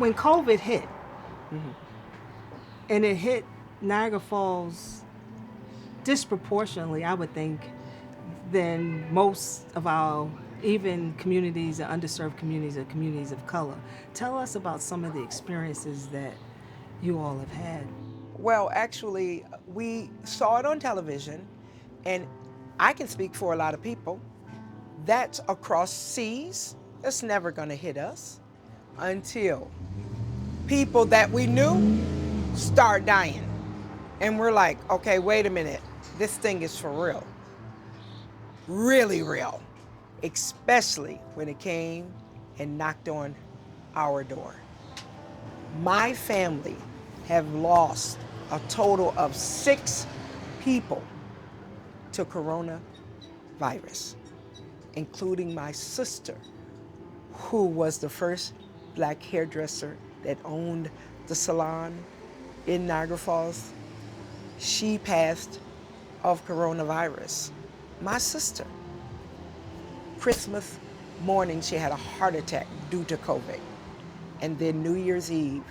when COVID hit, and it hit Niagara Falls disproportionately, I would think, than most of our even communities, underserved communities, or communities of color. Tell us about some of the experiences that you all have had. Well, actually, we saw it on television, and I can speak for a lot of people. That's across seas. That's never going to hit us until people that we knew start dying. And we're like, okay, wait a minute. This thing is for real. Really real. Especially when it came and knocked on our door. My family have lost a total of 6 people to coronavirus, including my sister, who was the first Black hairdresser that owned the salon in Niagara Falls. She passed of coronavirus. My sister, Christmas morning, she had a heart attack due to COVID. And then New Year's Eve,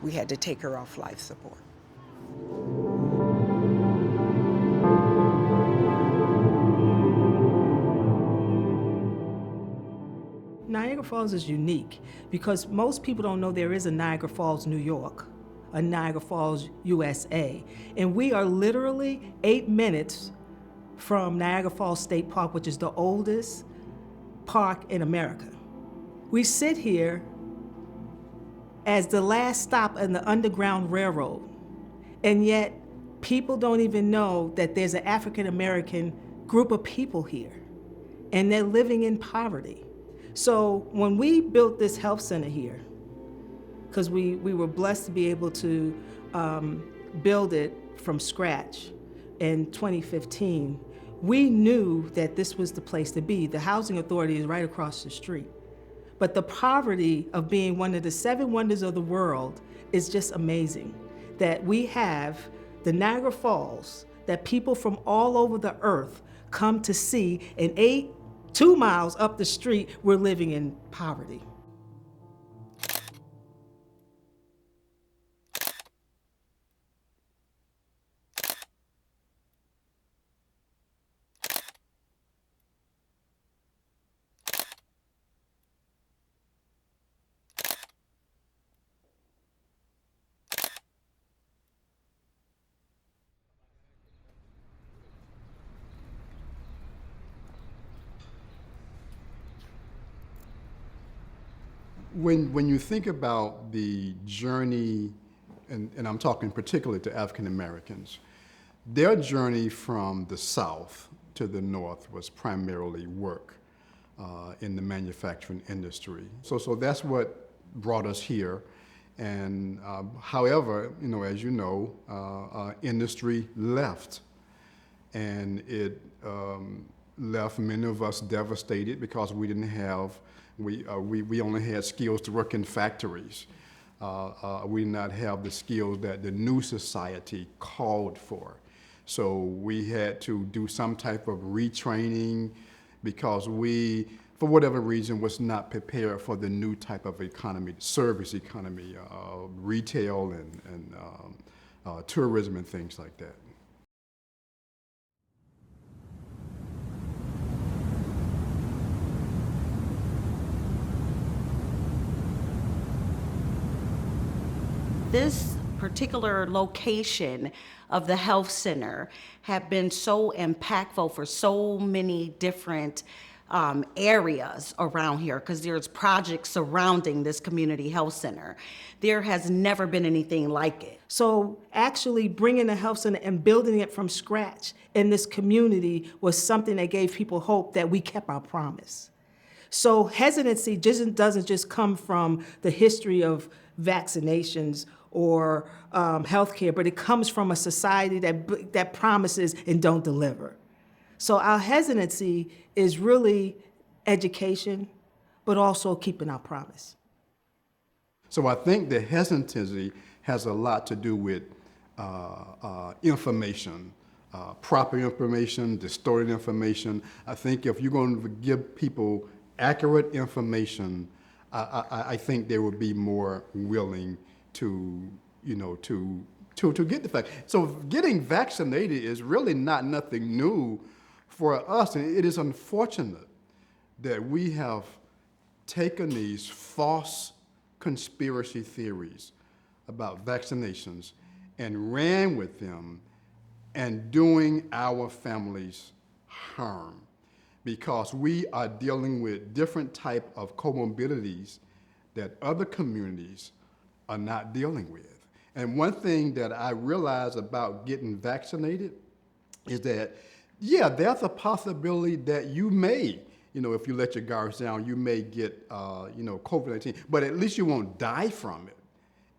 we had to take her off life support. Niagara Falls is unique because most people don't know there is a Niagara Falls, New York, a Niagara Falls, USA. And we are literally 8 minutes from Niagara Falls State Park, which is the oldest park in America. We sit here as the last stop in the Underground Railroad, and yet people don't even know that there's an African American group of people here, and they're living in poverty. So when we built this health center here, because we were blessed to be able to build it from scratch in 2015, we knew that this was the place to be. The housing authority is right across the street. But the poverty of being one of the 7 wonders of the world is just amazing. That we have the Niagara Falls that people from all over the earth come to see, and 2 miles up the street, we're living in poverty. When you think about the journey, and I'm talking particularly to African Americans, their journey from the South to the North was primarily work in the manufacturing industry. So that's what brought us here. And however, as you know, industry left, and it left many of us devastated because we didn't have. We only had skills to work in factories. We did not have the skills that the new society called for. So we had to do some type of retraining because we, for whatever reason, was not prepared for the new type of economy, service economy, retail and tourism and things like that. This particular location of the health center have been so impactful for so many different areas around here, because there's projects surrounding this community health center. There has never been anything like it. So actually bringing the health center and building it from scratch in this community was something that gave people hope that we kept our promise. So hesitancy doesn't just come from the history of vaccinations or healthcare, but it comes from a society that promises and don't deliver. So our hesitancy is really education, but also keeping our promise. So I think the hesitancy has a lot to do with information, proper information, distorted information. I think if you're going to give people accurate information I think they would be more willing to, to get the fact. So getting vaccinated is really not nothing new for us. And it is unfortunate that we have taken these false conspiracy theories about vaccinations and ran with them and doing our families harm, because we are dealing with different type of comorbidities that other communities are not dealing with. And one thing that I realize about getting vaccinated is that, yeah, there's a possibility that you may, if you let your guards down, you may get, COVID-19, but at least you won't die from it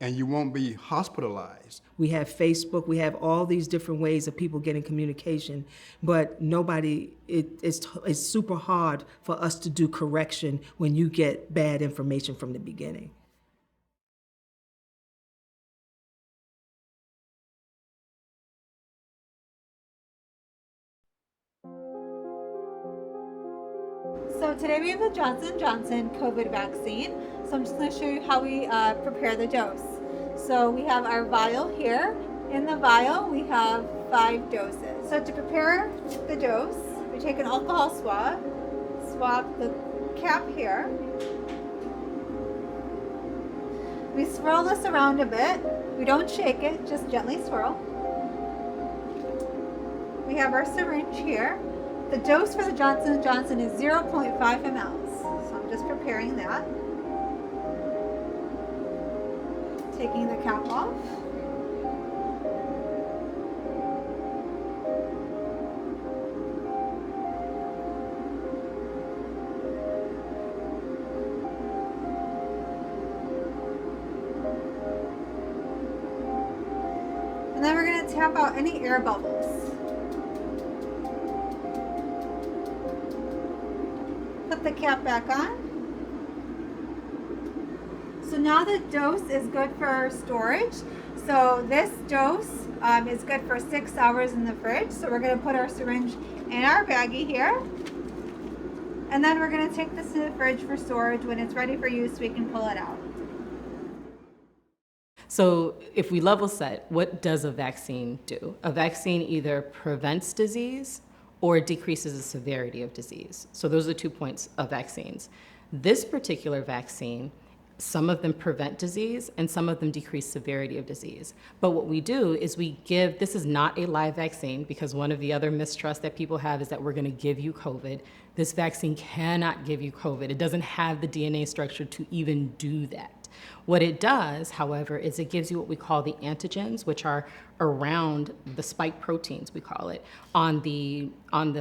and you won't be hospitalized. We have Facebook, we have all these different ways of people getting communication, but it's super hard for us to do correction when you get bad information from the beginning. So today we have the Johnson & Johnson COVID vaccine. So I'm just going to show you how we prepare the dose. So we have our vial here. In the vial we have 5 doses. So to prepare the dose, we take an alcohol swab the cap here. We swirl this around a bit. We don't shake it, just gently swirl. We have our syringe here. The dose for the Johnson & Johnson is 0.5 mLs. So I'm just preparing that. Taking the cap off. And then we're going to tap out any air bubbles. Put the cap back on. So now the dose is good for storage. So this dose is good for 6 hours in the fridge. So we're going to put our syringe in our baggie here. And then we're going to take this to the fridge for storage. When it's ready for use, we can pull it out. So if we level set, what does a vaccine do? A vaccine either prevents disease or it decreases the severity of disease. So those are the 2 points of vaccines. This particular vaccine, some of them prevent disease and some of them decrease severity of disease. But what we do is we give, this is not a live vaccine, because one of the other mistrusts that people have is that we're gonna give you COVID. This vaccine cannot give you COVID. It doesn't have the DNA structure to even do that. What it does, however, is it gives you what we call the antigens, which are around the spike proteins, we call it, on the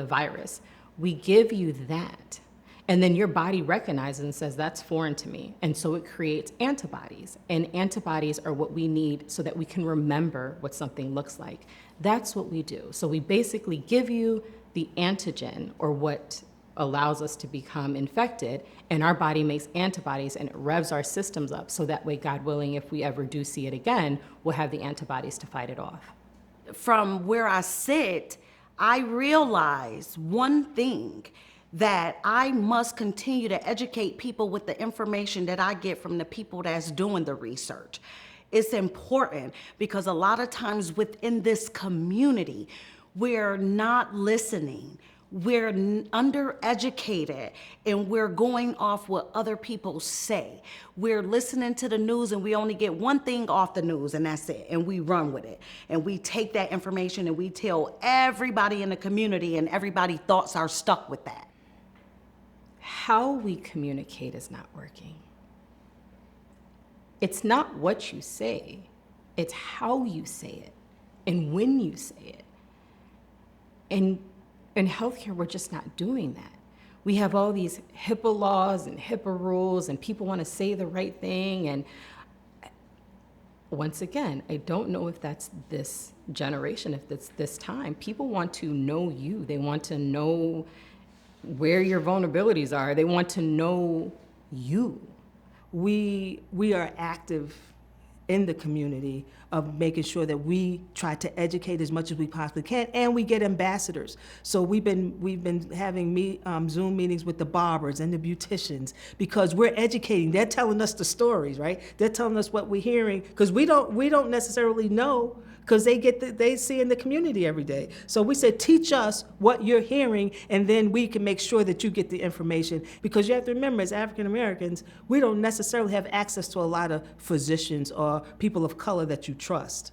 virus. We give you that, and then your body recognizes and says, that's foreign to me. And so it creates antibodies, and antibodies are what we need so that we can remember what something looks like. That's what we do. So we basically give you the antigen, or what allows us to become infected, and our body makes antibodies and it revs our systems up, so that way, God willing, if we ever do see it again, we'll have the antibodies to fight it off. From where I sit, I realize one thing, that I must continue to educate people with the information that I get from the people that's doing the research. It's important because a lot of times within this community, we're not listening. We're undereducated, and we're going off what other people say. We're listening to the news and we only get one thing off the news, and that's it, and we run with it. And we take that information and we tell everybody in the community, and everybody's thoughts are stuck with that. How we communicate is not working. It's not what you say, it's how you say it and when you say it. And in healthcare, we're just not doing that. We have all these HIPAA laws and HIPAA rules, and people want to say the right thing. And once again, I don't know if that's this generation, if it's this time. People want to know you. They want to know where your vulnerabilities are. They want to know you. We are active in the community of making sure that we try to educate as much as we possibly can, and we get ambassadors. So we've been having Zoom meetings with the barbers and the beauticians because we're educating. They're telling us the stories, right? They're telling us what we're hearing because we don't necessarily know because they see in the community every day. So we said, teach us what you're hearing, and then we can make sure that you get the information. Because you have to remember, as African Americans, we don't necessarily have access to a lot of physicians or people of color that you trust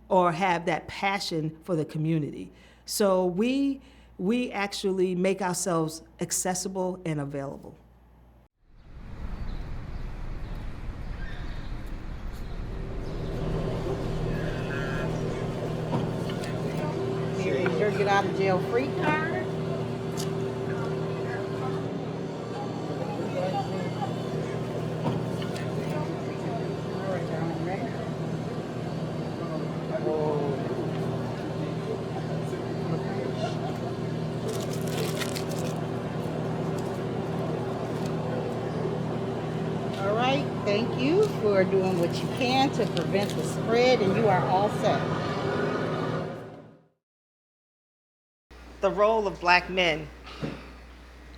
or have that passion for the community. So we actually make ourselves accessible and available. Here is your get out of jail free card. All right, thank you for doing what you can to prevent the spread, and you are all set. The role of black men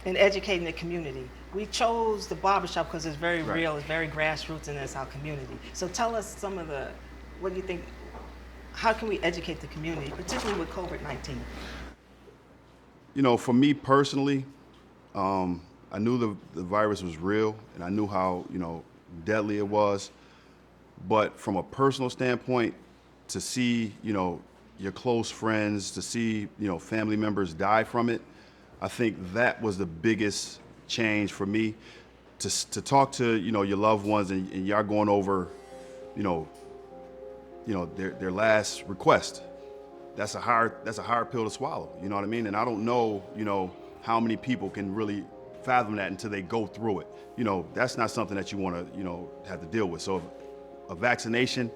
in educating the community. We chose the barbershop because it's very real, it's very grassroots, and it's our community. So tell us what do you think, how can we educate the community, particularly with COVID-19? You know, for me personally, I knew the virus was real, and I knew how, deadly it was. But from a personal standpoint, to see, your close friends, to see, family members die from it, I think that was the biggest change for me. To talk to, your loved ones and y'all going over, their last request. That's a hard pill to swallow, you know what I mean? And I don't know, how many people can really fathom that until they go through it. That's not something that you want to, have to deal with. So if a vaccination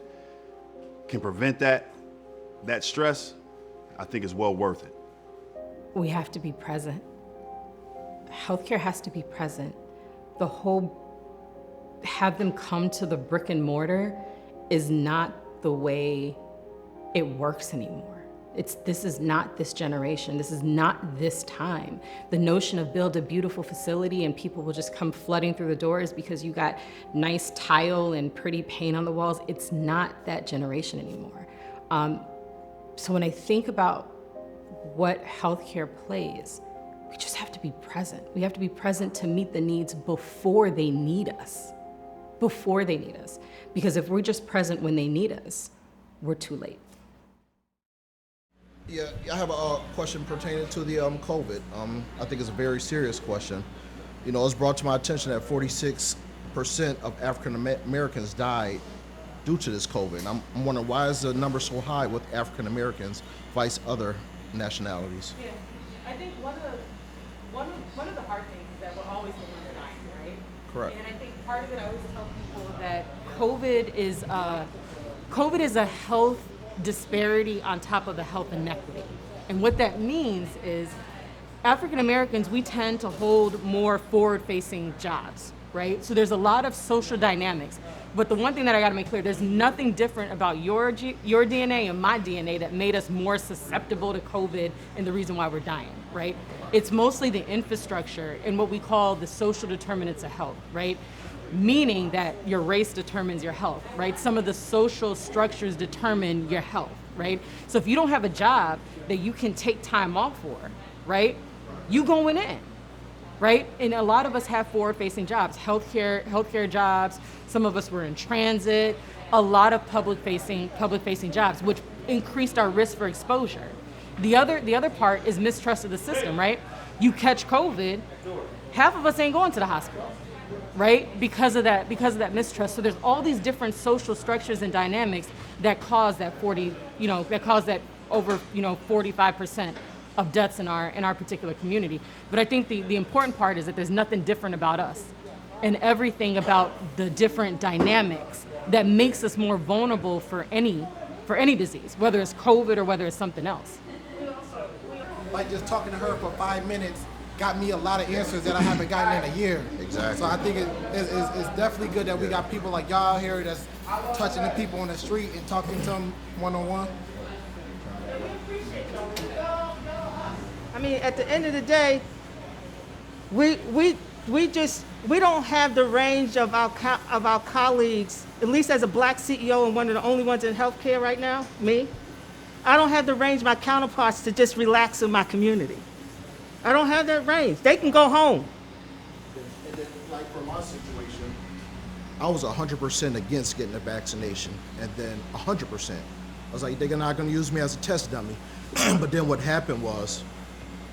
can prevent that stress, I think is well worth it. We have to be present. Healthcare has to be present. The whole have them come to the brick and mortar is not the way it works anymore. This is not this generation. This is not this time. The notion of build a beautiful facility and people will just come flooding through the doors because you got nice tile and pretty paint on the walls, it's not that generation anymore. So when I think about what healthcare plays, we just have to be present. We have to be present to meet the needs before they need us. Before they need us. Because if we're just present when they need us, we're too late. Yeah, I have a question pertaining to the COVID. I think it's a very serious question. It's brought to my attention that 46% of African Americans died due to this COVID. I'm wondering, why is the number so high with African Americans versus other nationalities? Yeah, I think one of the hard things is that we're always the ones dying, right? Correct. And I think part of it, I always tell people that COVID is a health disparity on top of the health inequity. And what that means is African Americans, we tend to hold more forward-facing jobs, right? So there's a lot of social dynamics. But the one thing that I gotta make clear, there's nothing different about your DNA and my DNA that made us more susceptible to COVID and the reason why we're dying, right? It's mostly the infrastructure and what we call the social determinants of health, right? Meaning that your race determines your health, right? Some of the social structures determine your health, right? So if you don't have a job that you can take time off for, right? You going in, right? And a lot of us have forward-facing jobs, healthcare jobs. Some of us were in transit, a lot of public-facing jobs, which increased our risk for exposure. The other part is mistrust of the system, right? You catch COVID, half of us ain't going to the hospital, right? Because of that mistrust. So there's all these different social structures and dynamics that cause that over 45% of deaths in our particular community. But I think the important part is that there's nothing different about us and everything about the different dynamics that makes us more vulnerable for any disease, whether it's COVID or whether it's something else. Like just talking to her for 5 minutes got me a lot of answers that I haven't gotten in a year. Exactly. So I think it's definitely good that we got people like y'all here that's touching the people on the street and talking to them one-on-one? I mean, at the end of the day, we don't have the range of our colleagues, at least as a black CEO and one of the only ones in healthcare right now, me. I don't have the range of my counterparts to just relax in my community. I don't have that range. They can go home. And then, like for my situation, I was 100% against getting the vaccination, and then 100%. I was like, they're not going to use me as a test dummy. But then what happened was,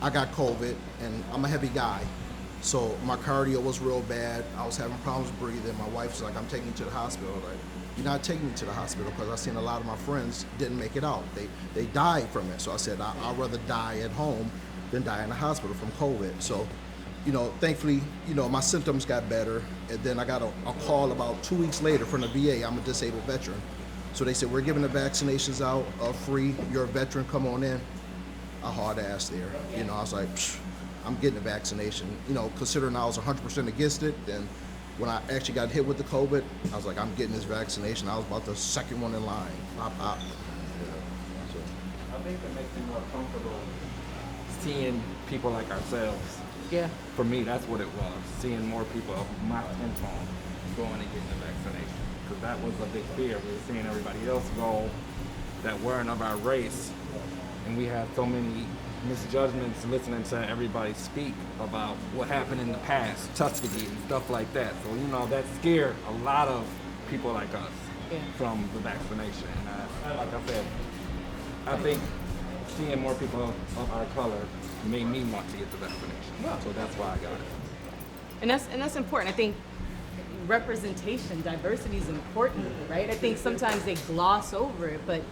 I got COVID, and I'm a heavy guy, so my cardio was real bad. I was having problems breathing. My wife was like, I'm taking you to the hospital. Like, you're not taking me to the hospital, because I've seen a lot of my friends didn't make it out. They died from it. So I said, I'd rather die at home than die in the hospital from COVID. So, thankfully, my symptoms got better. And then I got a call about 2 weeks later from the VA. I'm a disabled veteran. So they said, we're giving the vaccinations out free. You're a veteran, come on in. I hard ass there. I was like, I'm getting the vaccination. Considering I was 100% against it, then when I actually got hit with the COVID, I was like, I'm getting this vaccination. I was about the second one in line. Pop. I think it makes me more comfortable seeing people like ourselves. Yeah. For me, that's what it was. Seeing more people of my skin tone going and getting the vaccination. Because that was a big fear. We were seeing everybody else go that weren't of our race. And we had so many misjudgments listening to everybody speak about what happened in the past, Tuskegee and stuff like that. So, that scared a lot of people like us from the vaccination. And like I said, I think seeing more people of our color made me want to get the vaccination. So that's why I got it. And that's important. I think representation, diversity is important, right? I think sometimes they gloss over it, but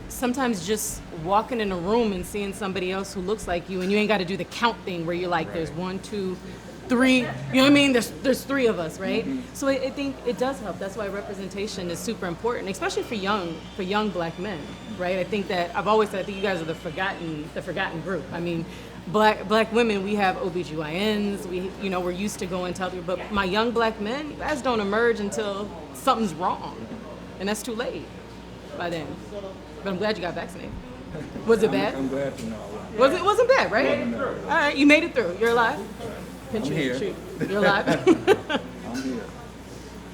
sometimes just walking in a room and seeing somebody else who looks like you, and you ain't got to do the count thing where you're like, there's 1, 2, 3, you know what I mean? There's 3 of us, right? Mm-hmm. So I think it does help. That's why representation is super important, especially for young black men, right? I think that I've always said, I think you guys are the forgotten group. I mean, black women, we have OBGYNs, we're used to going to other, but my young black men, you guys don't emerge until something's wrong, and that's too late by then. But I'm glad you got vaccinated. Was it bad? I'm glad to know. It wasn't bad, right? All right, you made it through. You're alive? I'm here. You're alive? I'm here.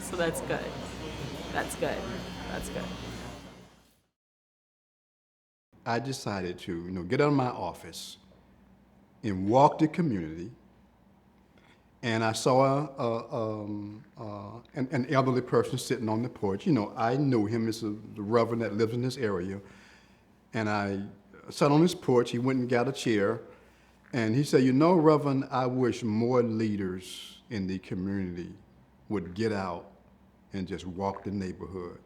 So that's good. That's good. I decided to, get out of my office and walk the community. And I saw an elderly person sitting on the porch. I knew him as the reverend that lives in this area. And I sat on his porch. He went and got a chair. And he said, Reverend, I wish more leaders in the community would get out and just walk the neighborhood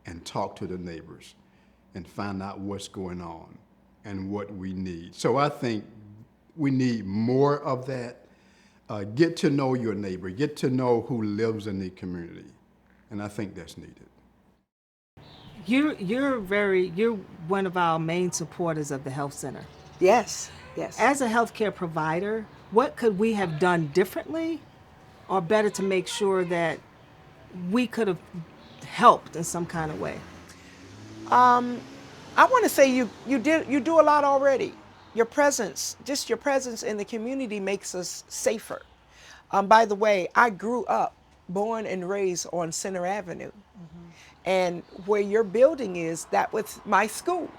and talk to the neighbors and find out what's going on and what we need. So I think we need more of that. Get to know your neighbor, get to know who lives in the community. And I think that's needed. You're one of our main supporters of the health center. Yes. As a healthcare provider, what could we have done differently or better to make sure that we could have helped in some kind of way? I want to say you do a lot already. Your presence in the community makes us safer. By the way, I grew up, born and raised on Center Avenue. Mm-hmm. And where your building is, that was my school.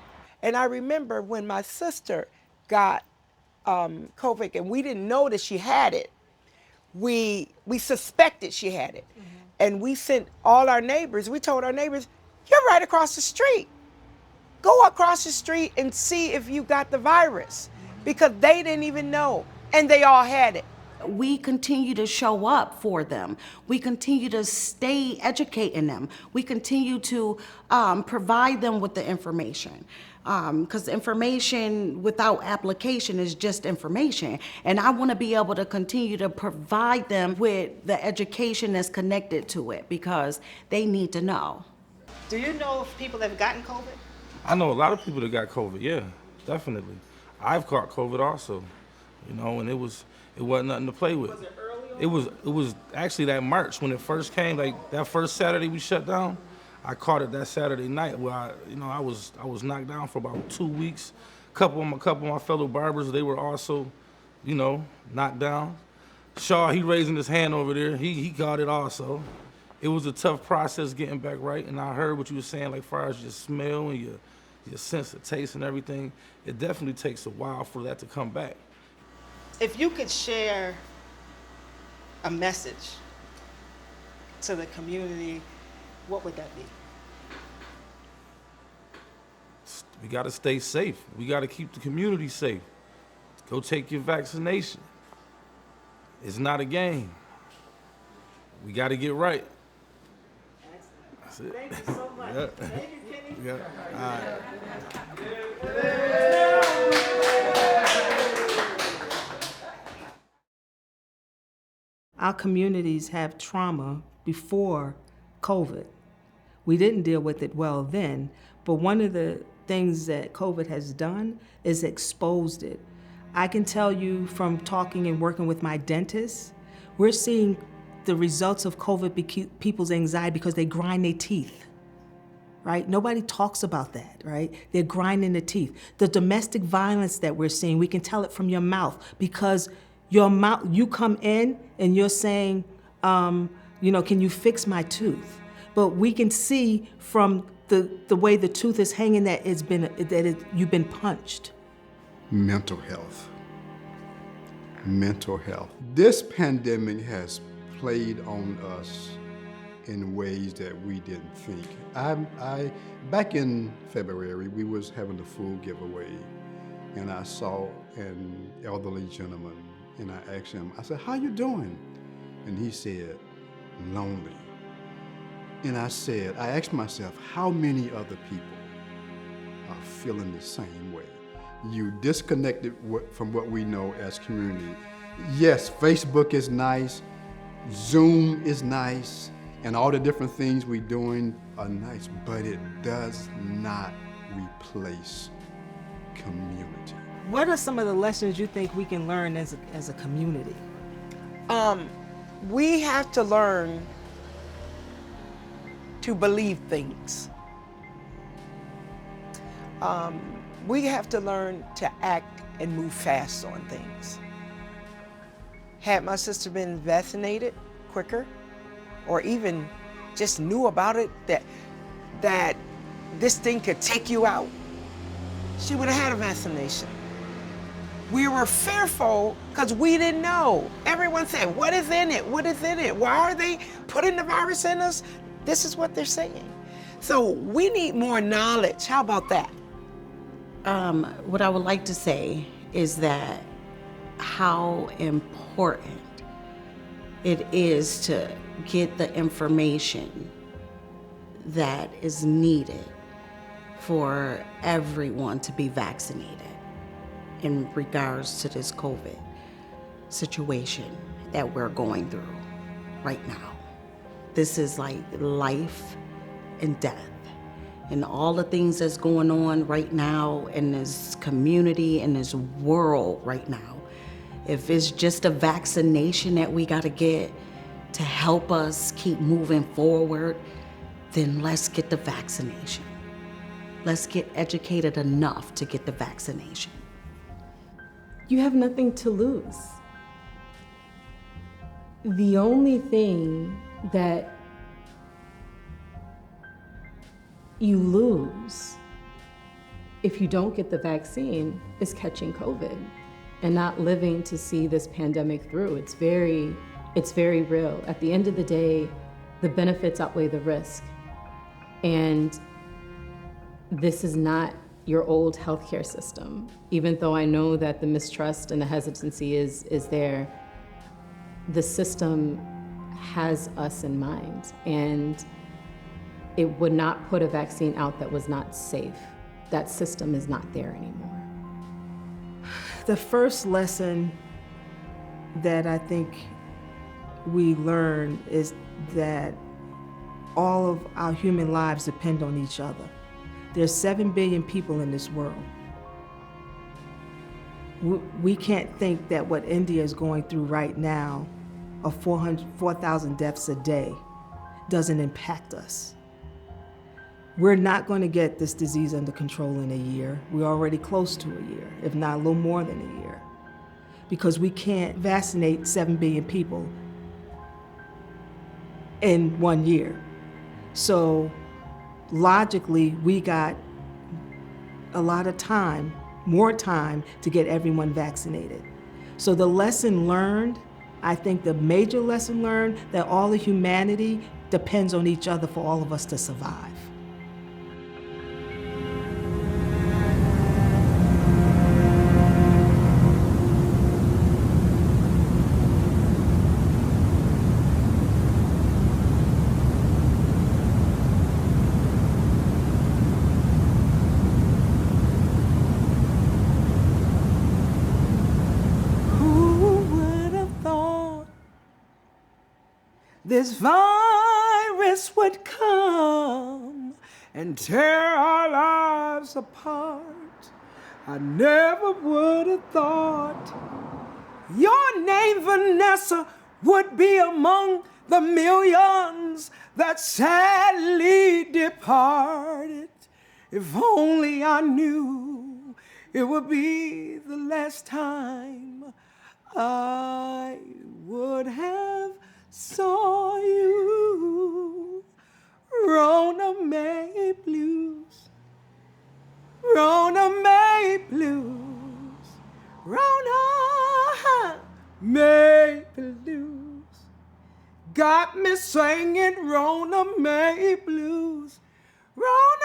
And I remember when my sister got COVID and we didn't know that she had it, we suspected she had it. Mm-hmm. And we sent all our neighbors, we told our neighbors, you're right across the street. Go across the street and see if you got the virus, because they didn't even know, and they all had it. We continue to show up for them. We continue to stay educating them. We continue to provide them with the information. Because information without application is just information. And I want to be able to continue to provide them with the education that's connected to it, because they need to know. Do you know if people have gotten COVID? I know a lot of people that got COVID, yeah, definitely. I've caught COVID also, and it wasn't nothing to play with. Was it early on? It was actually that March when it first came, like that first Saturday we shut down. I caught it that Saturday night where I was knocked down for about 2 weeks. Couple of my fellow barbers, they were also, knocked down. Shaw, he raising his hand over there. He got it also. It was a tough process getting back right, and I heard what you were saying, like far as your smell and your sense of taste and everything. It definitely takes a while for that to come back. If you could share a message to the community, what would that be? We got to stay safe. We got to keep the community safe. Go take your vaccination. It's not a game. We got to get right. That's it. Thank you so much. Yeah. Thank you, Kenny. Yeah. All right. Our communities have trauma before COVID. We didn't deal with it well then, but one of the things that COVID has done is exposed it. I can tell you from talking and working with my dentist, we're seeing the results of COVID people's anxiety because they grind their teeth, right? Nobody talks about that, right? They're grinding the teeth. The domestic violence that we're seeing, we can tell it from your mouth because your mouth, you come in and you're saying, can you fix my tooth? But we can see from the way the tooth is hanging that you've been punched. Mental health. Mental health. This pandemic has played on us in ways that we didn't think. Back in February, we was having the food giveaway, and I saw an elderly gentleman, and I asked him, I said, "How you doing?" And he said, "Lonely." And I asked myself, how many other people are feeling the same way? You disconnected from what we know as community. Yes, Facebook is nice, Zoom is nice, and all the different things we're doing are nice, but it does not replace community. What are some of the lessons you think we can learn as a community? We have to learn to believe things. We have to learn to act and move fast on things. Had my sister been vaccinated quicker, or even just knew about it, that this thing could take you out, she would have had a vaccination. We were fearful because we didn't know. Everyone said, what is in it? What is in it? Why are they putting the virus in us? This is what they're saying. So we need more knowledge. How about that? What I would like to say is that how important it is to get the information that is needed for everyone to be vaccinated in regards to this COVID situation that we're going through right now. This is like life and death. And all the things that's going on right now in this community, in this world right now, if it's just a vaccination that we gotta get to help us keep moving forward, then let's get the vaccination. Let's get educated enough to get the vaccination. You have nothing to lose. The only thing that you lose if you don't get the vaccine is catching COVID and not living to see this pandemic through. It's very real. At the end of the day, the benefits outweigh the risk. And this is not your old healthcare system. Even though I know that the mistrust and the hesitancy is there, the system has us in mind. And it would not put a vaccine out that was not safe. That system is not there anymore. The first lesson that I think we learn is that all of our human lives depend on each other. There's 7 billion people in this world. We can't think that what India is going through right now, of 4,000 deaths a day, doesn't impact us. We're not going to get this disease under control in a year. We're already close to a year, if not a little more than a year, because we can't vaccinate 7 billion people in 1 year. So logically, we got a lot of time, more time to get everyone vaccinated. So the lesson learned, I think the major lesson learned, that all of humanity depends on each other for all of us to survive. This virus would come and tear our lives apart. I never would have thought your name, Vanessa, would be among the millions that sadly departed. If only I knew it would be the last time I would have saw you. Rona May blues, Rona May blues, Rona May blues, got me singing Rona May blues, Rona